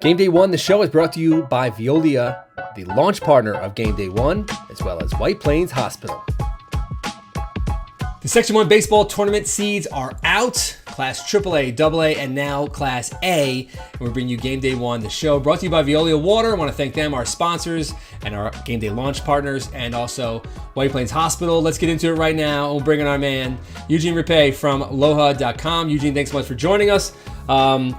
Game Day 1, the show, is brought to you by Veolia, the launch partner of Game Day 1, as well as White Plains Hospital. The Section 1 baseball tournament seeds are out. Class AAA, AA, and now Class A. And we're bringing you Game Day 1, the show, brought to you by Veolia Water. I want to thank them, our sponsors, and our Game Day launch partners, and also White Plains Hospital. Let's get into it right now. We'll bring in our man, Eugene Rapay from Aloha.com. Eugene, thanks so much for joining us.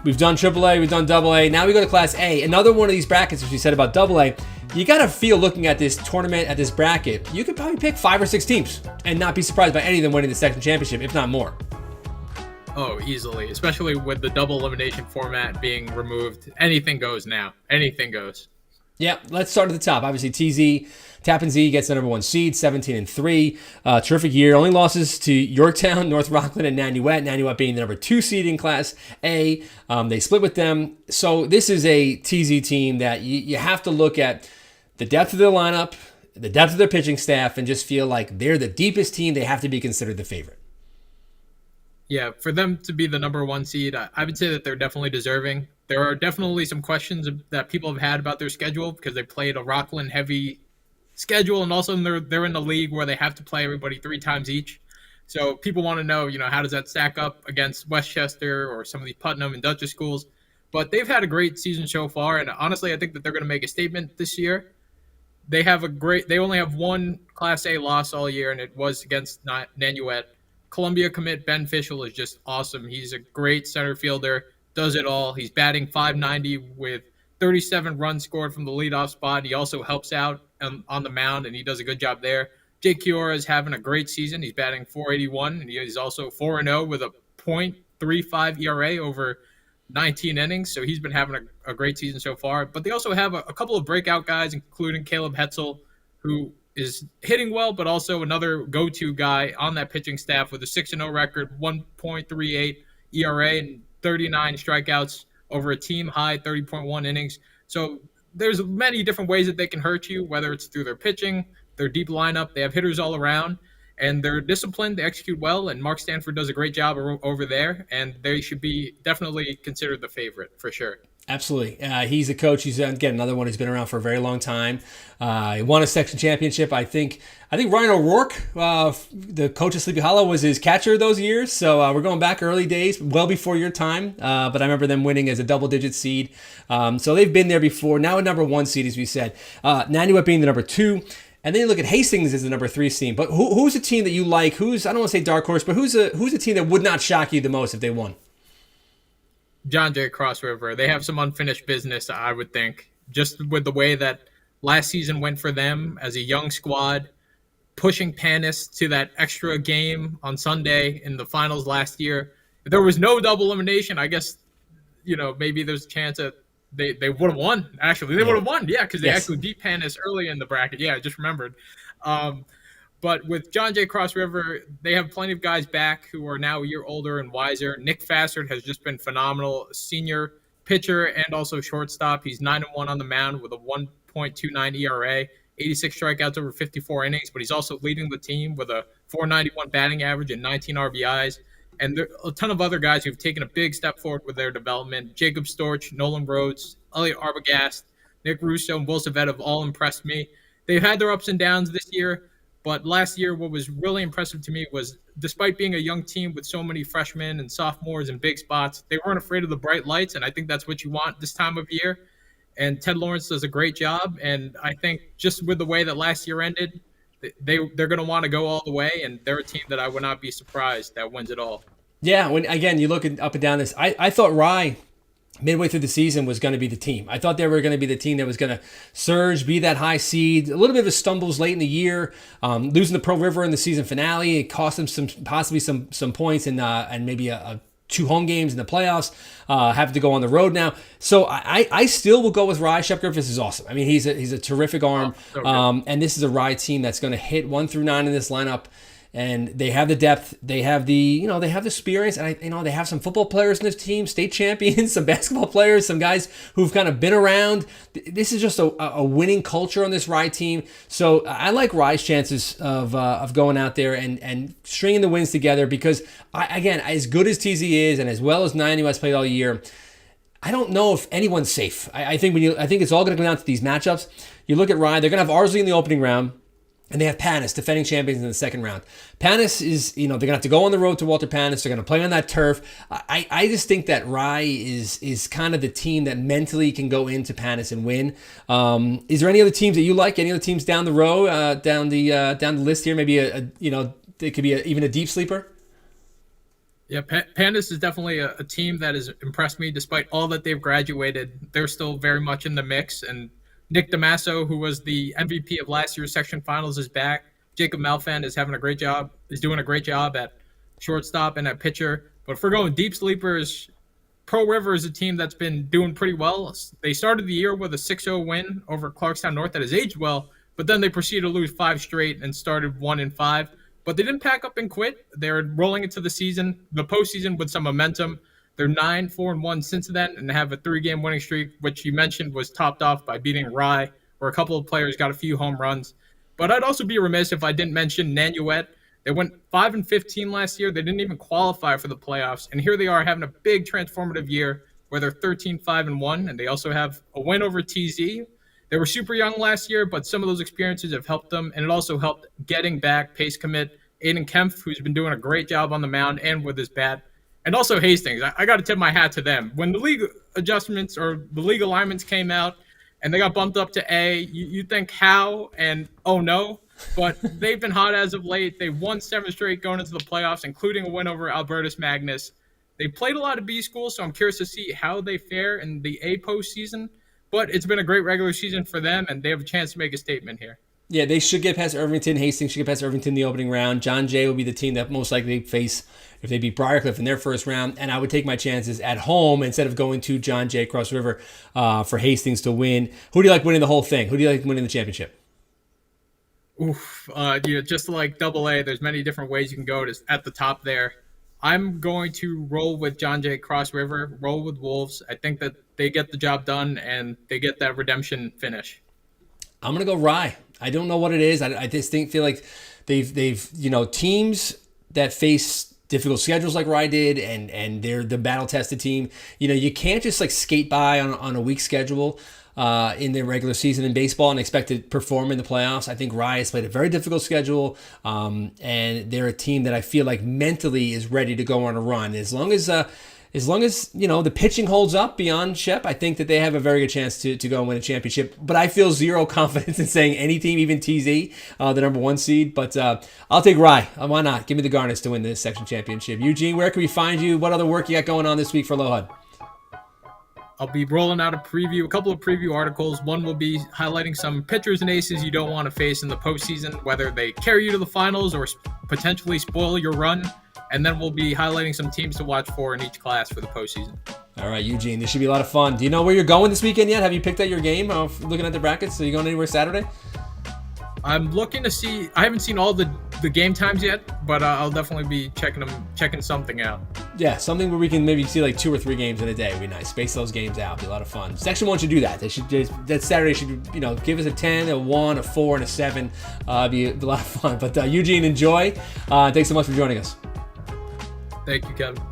We've done AAA, we've done AA. Now we go to Class A. Another one of these brackets, as we said about AA. You got to feel, looking at this tournament, at this bracket, you could probably pick 5 or 6 teams and not be surprised by any of them winning the section championship, if not more. Oh, easily, especially with the double elimination format being removed. Anything goes now. Anything goes. Yeah, let's start at the top. Obviously, Tappan Zee gets the number 1 seed, 17-3. Terrific year. Only losses to Yorktown, North Rockland, and Nanuet. Nanuet being the number 2 seed in Class A. They split with them. So this is a TZ team that you have to look at the depth of their lineup, the depth of their pitching staff, and just feel like they're the deepest team. They have to be considered the favorite. Yeah, for them to be the number 1 seed, I would say that they're definitely deserving. There are definitely some questions that people have had about their schedule because they played a Rockland-heavy schedule, and also they're in the league where they have to play everybody 3 times each. So people want to know, how does that stack up against Westchester or some of these Putnam and Dutchess schools? But they've had a great season so far, and honestly, I think that they're going to make a statement this year. They only have 1 Class A loss all year, and it was against Nanuet. Columbia commit Ben Fischel is just awesome. He's a great center fielder, does it all. He's batting .590 with 37 runs scored from the leadoff spot. He also helps out on the mound, and he does a good job there. Jake Chiora is having a great season. He's batting .481, and he's also 4-0 with a .35 ERA over 19 innings. So he's been having a great season so far. But they also have a couple of breakout guys, including Caleb Hetzel, who is hitting well, but also another go-to guy on that pitching staff with a 6-0 record, 1.38 ERA, and 39 strikeouts over a team-high 30.1 innings. So there's many different ways that they can hurt you, whether it's through their pitching, their deep lineup. They have hitters all around, and they're disciplined. They execute well, and Mark Stanford does a great job over there, and they should be definitely considered the favorite for sure. Absolutely. He's a coach. He's, again, another one who's been around for a very long time. He won a section championship. I think Ryan O'Rourke, the coach of Sleepy Hollow, was his catcher those years. So we're going back early days, well before your time. But I remember them winning as a double-digit seed. So they've been there before. Now a number 1 seed, as we said. Nanuet being the number 2. And then you look at Hastings as the number 3 seed. But who's a team that you like? I don't want to say dark horse, but who's a team that would not shock you the most if they won? John Jay Cross River. They have some unfinished business, I would think, just with the way that last season went for them as a young squad, pushing Panis to that extra game on Sunday in the finals last year. If there was no double elimination, I guess, maybe there's a chance that they would have won. Actually, they would have won, yeah, because they actually beat Panis early in the bracket. Yeah, I just remembered. But with John Jay Cross River, they have plenty of guys back who are now a year older and wiser. Nick Fassard has just been phenomenal, senior pitcher and also shortstop. He's 9-1 on the mound with a 1.29 ERA, 86 strikeouts over 54 innings, but he's also leading the team with a .491 batting average and 19 RBIs. And there are a ton of other guys who've taken a big step forward with their development. Jacob Storch, Nolan Rhodes, Elliot Arbogast, Nick Russo, and Will Savet have all impressed me. They've had their ups and downs this year. But last year, what was really impressive to me was, despite being a young team with so many freshmen and sophomores in big spots, they weren't afraid of the bright lights, and I think that's what you want this time of year. And Ted Lawrence does a great job, and I think just with the way that last year ended, they're going to want to go all the way, and they're a team that I would not be surprised that wins it all. Yeah, when again you look up and down this, I thought Rye midway through the season was going to be the team. I thought they were going to be the team that was going to surge, be that high seed. A little bit of stumbles late in the year, losing the Pearl River in the season finale. It cost them possibly some points and maybe 2 home games in the playoffs. Having to go on the road now. So I still will go with Rye. Shep Griffiths is awesome. I mean, he's a terrific arm. And this is a Rye team that's going to hit 1 through 9 in this lineup. And they have the depth, they have the experience, and they have some football players in this team, state champions, some basketball players, some guys who've kind of been around. This is just a winning culture on this Rye team. So I like Rye's chances of going out there and stringing the wins together because, again, as good as TZ is and as well as 9 US played all year, I don't know if anyone's safe. I think I think it's all going to come down to these matchups. You look at Rye; they're going to have Ardsley in the opening round, and they have Panis, defending champions, in the second round. Panis is, they're going to have to go on the road to Walter Panis. They're going to play on that turf. I just think that Rye is kind of the team that mentally can go into Panis and win. Is there any other teams that you like? Any other teams down the row, down the list here? Maybe it could be even a deep sleeper. Yeah, Pandas is definitely a team that has impressed me. Despite all that they've graduated, they're still very much in the mix. And Nick Damaso, who was the MVP of last year's section finals, is back. Jacob Malfan is doing a great job at shortstop and at pitcher. But if we're going deep sleepers, Pro River is a team that's been doing pretty well. They started the year with a 6-0 win over Clarkstown North that has aged well, but then they proceeded to lose 5 straight and started 1-5. But they didn't pack up and quit. They're rolling into the postseason with some momentum. They're 9-4-1 since then and have a 3-game winning streak, which you mentioned was topped off by beating Rye, where a couple of players got a few home runs. But I'd also be remiss if I didn't mention Nanuet. They went 5-15 last year. They didn't even qualify for the playoffs. And here they are having a big transformative year where they're 13-5-1, and they also have a win over TZ. They were super young last year, but some of those experiences have helped them, and it also helped getting back pace commit Aiden Kempf, who's been doing a great job on the mound and with his bat, and also Hastings. I got to tip my hat to them. When the league adjustments or the league alignments came out and they got bumped up to A, you think how and oh no, but they've been hot as of late. They won 7 straight going into the playoffs, including a win over Albertus Magnus. They played a lot of B schools, so I'm curious to see how they fare in the A postseason. But it's been a great regular season for them, and they have a chance to make a statement here. Yeah, they should get past Irvington. Hastings should get past Irvington in the opening round. John Jay will be the team that most likely face if they beat Briarcliff in their first round. And I would take my chances at home instead of going to John Jay Cross River for Hastings to win. Who do you like winning the whole thing? Who do you like winning the championship? Just like Double A, there's many different ways you can go at the top there. I'm going to roll with John Jay Cross River, roll with Wolves. I think that they get the job done and they get that redemption finish. I'm going to go Rye. I don't know what it is. I just feel like they've teams that face difficult schedules like Rye did, and they're the battle-tested team. You can't just skate by on a weak schedule in the regular season in baseball and expect to perform in the playoffs. I think Rye has played a very difficult schedule, and they're a team that I feel like mentally is ready to go on a run. As long as the pitching holds up beyond Shep, I think that they have a very good chance to go and win a championship. But I feel zero confidence in saying any team, even TZ, the number 1 seed. But I'll take Rye. Why not? Give me the Garnets to win this section championship. Eugene, where can we find you? What other work you got going on this week for Low HUD? I'll be rolling out a couple of preview articles. One will be highlighting some pitchers and aces you don't want to face in the postseason, whether they carry you to the finals or potentially spoil your run. And then we'll be highlighting some teams to watch for in each class for the postseason. All right, Eugene, this should be a lot of fun. Do you know where you're going this weekend yet? Have you picked out your game? Looking at the brackets, are you going anywhere Saturday? I'm looking to see. I haven't seen all the game times yet, but I'll definitely be checking something out. Yeah, something where we can maybe see 2 or 3 games in a day would be nice. Space those games out, be a lot of fun. Section 1 should do that. That Saturday should give us a 10, a 1, a 4, and a 7. Be a lot of fun. But Eugene, enjoy. Thanks so much for joining us. Thank you, Kevin.